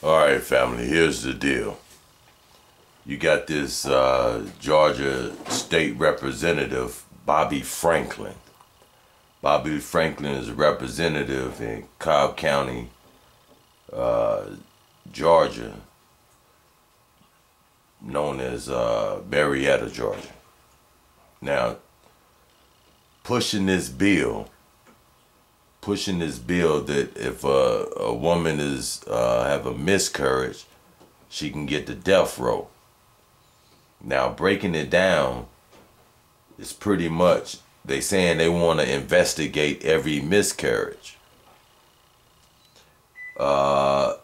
All right, family, here's the deal. You got this Georgia State Representative, Bobby Franklin. Bobby Franklin is a representative in Cobb County, Georgia, known as R-Marietta, Georgia. Now, pushing this bill that if a woman is have a miscarriage, she can get the death row. Now, breaking it down is pretty much they saying they want to investigate every miscarriage. And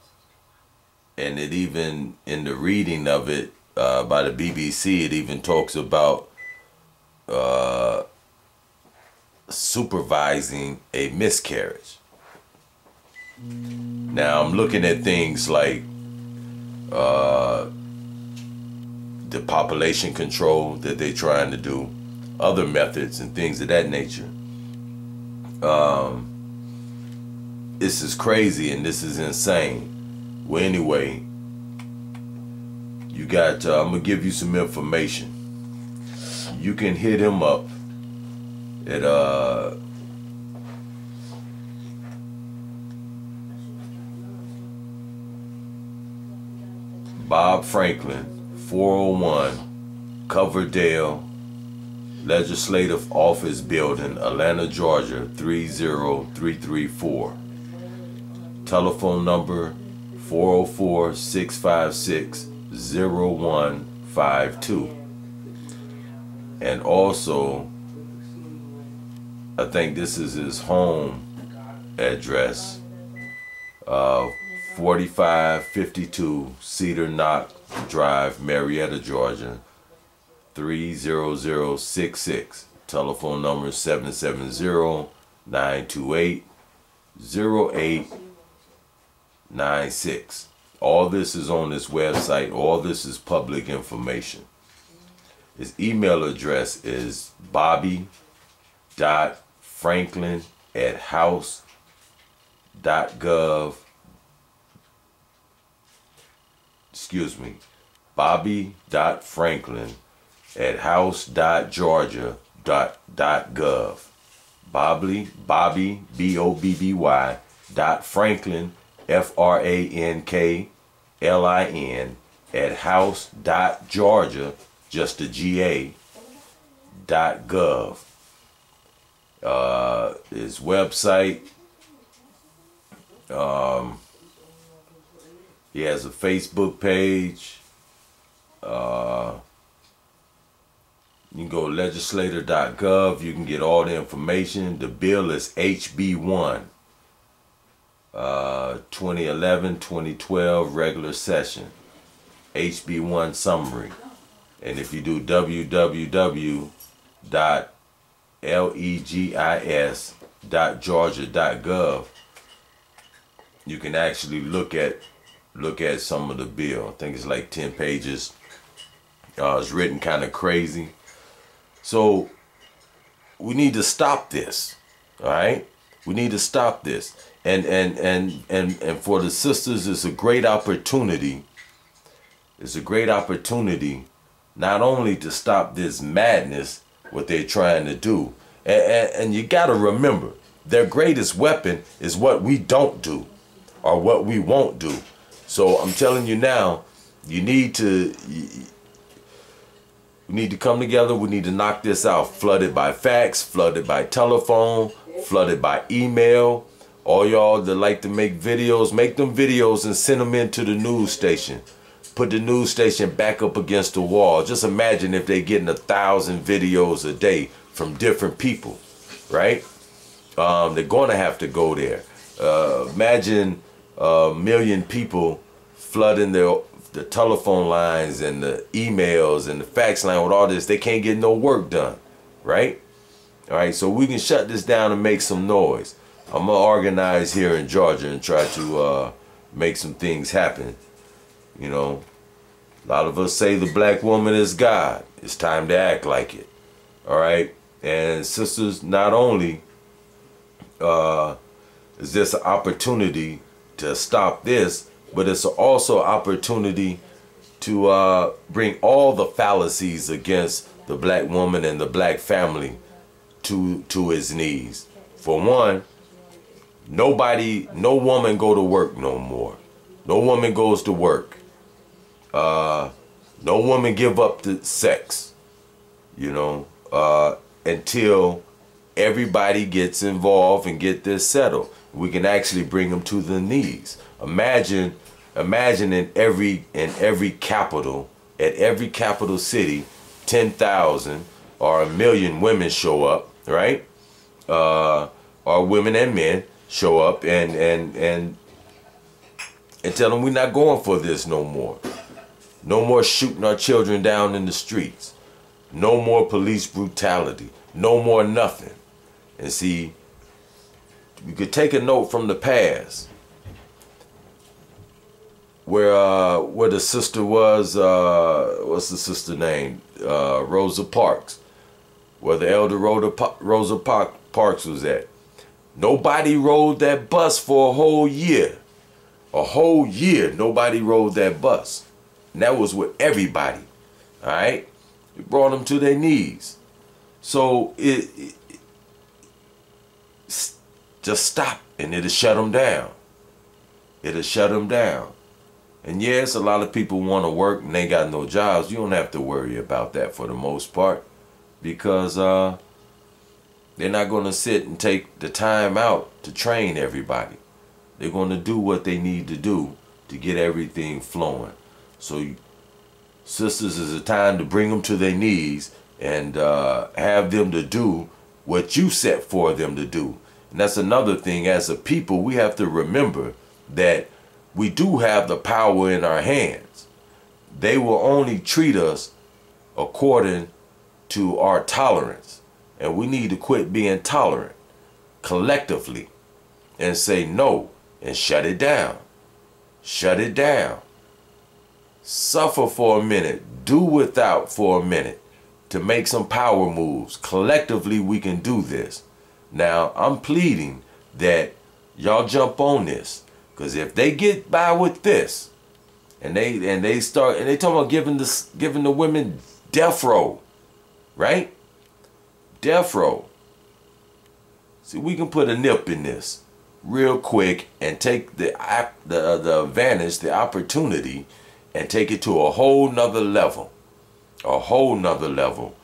it even, in the reading of it by the BBC, it even talks about supervising a miscarriage. Now I'm looking at things like the population control that they're trying to do, other methods and things of that nature. This is crazy and this is insane. Well, anyway, you got, I'm gonna give you some information. You can hit him up at Bob Franklin, 401 Coverdale Legislative Office Building, Atlanta, Georgia, 30334. Telephone number 404-656-0152. And also, I think this is his home address, 4552 Cedar Knock Drive, Marietta, Georgia, 30066. Telephone number 770-928-0896. All this is on this website. All this is public information. His email address is bobby.franklin@house.gov. Excuse me, bobby.franklin@house.georgia.gov. Bobby, BOBBY .Franklin, FRANKLIN @house.georgia, just the GA.gov. His website. He has a Facebook page. You can go legislator.gov. You can get all the information. The bill is HB1, 2011-2012 regular session. HB1 summary. And if you do www.legis.georgia.gov, you can actually look at some of the bill. I think it's like 10 pages. It's written kind of crazy. So we need to stop this. All right? We need to stop this. And for the sisters, it's a great opportunity. It's a great opportunity not only to stop this madness, what they're trying to do. And you got to remember, their greatest weapon is what we don't do or what we won't do. So I'm telling you now, we need to come together. We need to knock this out. Flooded by fax, flooded by telephone, flooded by email. All y'all that like to make videos, make them videos and send them into the news station. Put the news station back up against the wall. Just imagine if they're getting 1,000 videos a day from different people, right? They're going to have to go there. Imagine a million people flooding the telephone lines and the emails and the fax line with all this. They can't get no work done, right? All right, so we can shut this down and make some noise. I'm going to organize here in Georgia and try to make some things happen. You know, a lot of us say the black woman is God. It's time to act like it. All right. And sisters, not only is this an opportunity to stop this, but it's also an opportunity to bring all the fallacies against the black woman and the black family to its knees. For one, no woman go to work no more. No woman goes to work. No woman give up the sex, you know, until everybody gets involved and get this settled. We can actually bring them to the knees. Imagine in every capital, at every capital city, 10,000 or 1,000,000 women show up, right? Or women and men show up and tell them we're not going for this no more. No more shooting our children down in the streets. No more police brutality. No more nothing. And see, you could take a note from the past where the sister was, what's the sister name? Rosa Parks. Where the elder Rosa Parks was at. Nobody rode that bus for a whole year. A whole year, nobody rode that bus. And that was with everybody. All right? It brought them to their knees. So just stop and it'll shut them down. It'll shut them down. And yes, a lot of people want to work and they got no jobs. You don't have to worry about that for the most part, because they're not going to sit and take the time out to train everybody. They're going to do what they need to do to get everything flowing. So sisters, is a time to bring them to their knees and have them to do what you set for them to do. And that's another thing. As a people, we have to remember that we do have the power in our hands. They will only treat us according to our tolerance. And we need to quit being tolerant collectively and say no and shut it down. Shut it down. Suffer for a minute. Do without for a minute to make some power moves. Collectively, we can do this. Now, I'm pleading that y'all jump on this, because if they get by with this, and they talking about giving the women death row, right? Death row. See, we can put a nip in this real quick and take the advantage, the opportunity, and take it to a whole nother level. A whole nother level,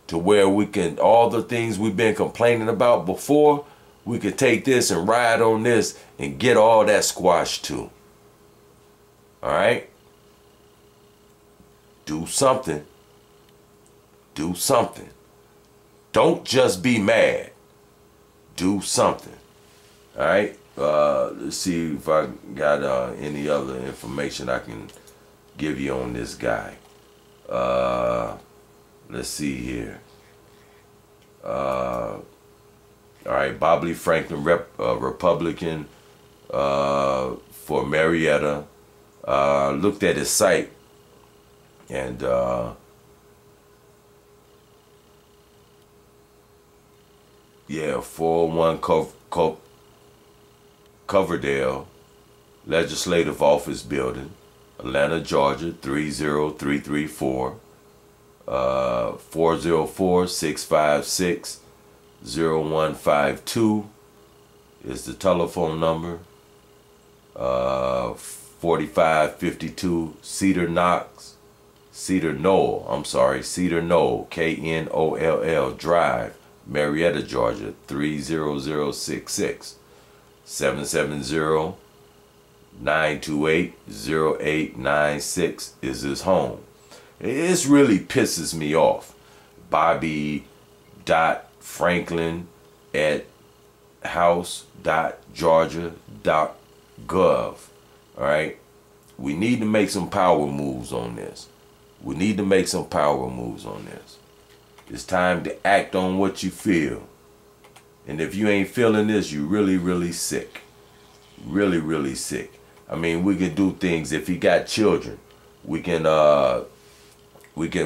to where we can, all the things we've been complaining about before, we could take this and ride on this and get all that squashed too. All right? Do something. Do something. Don't just be mad. Do something. All right? Let's see if I got any other information I can give you on this guy. Let's see here. All right, Bobley Franklin, Republican for Marietta, looked at his site, and yeah, 401 Coverdale Legislative Office Building, Atlanta, Georgia, 30334. 404-656-0152 is the telephone number. 4552 Cedar Knoll, Knoll Drive, Marietta, Georgia, 30066. 770-928-0896 is his home. It really pisses me off. Bobby.Franklin@house.georgia.gov. All right? We need to make some power moves on this. We need to make some power moves on this. It's time to act on what you feel. And if you ain't feeling this, you're really, really sick. Really, really sick. I mean, we can do things. If you got children, we can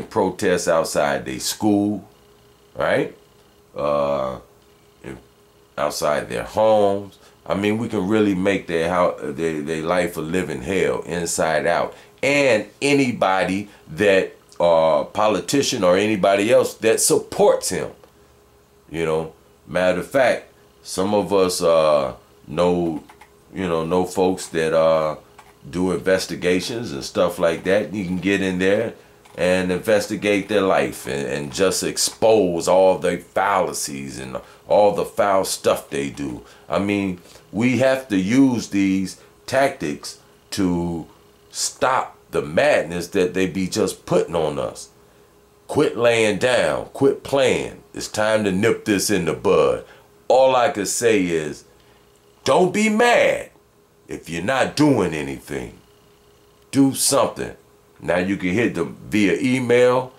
protest outside their school, right? Outside their homes. I mean, we can really make their life a living hell inside out. And anybody that politician or anybody else that supports him. You know, matter of fact, some of us know folks that do investigations and stuff like that. You can get in there and investigate their life and just expose all the fallacies and all the foul stuff they do. I mean, we have to use these tactics to stop the madness that they be just putting on us. Quit laying down, quit playing. It's time to nip this in the bud. All I could say is, don't be mad if you're not doing anything. Do something. Now you can hit them via email,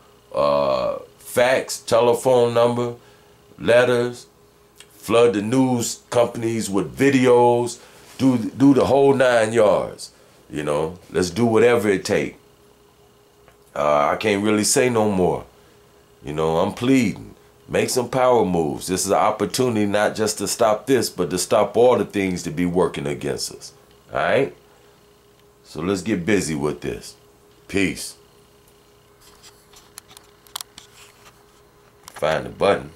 fax, telephone number, letters, flood the news companies with videos, do the whole 9 yards. You know, let's do whatever it takes. I can't really say no more. You know, I'm pleading. Make some power moves. This is an opportunity not just to stop this, but to stop all the things that be working against us. All right? So let's get busy with this. Peace. Find the button.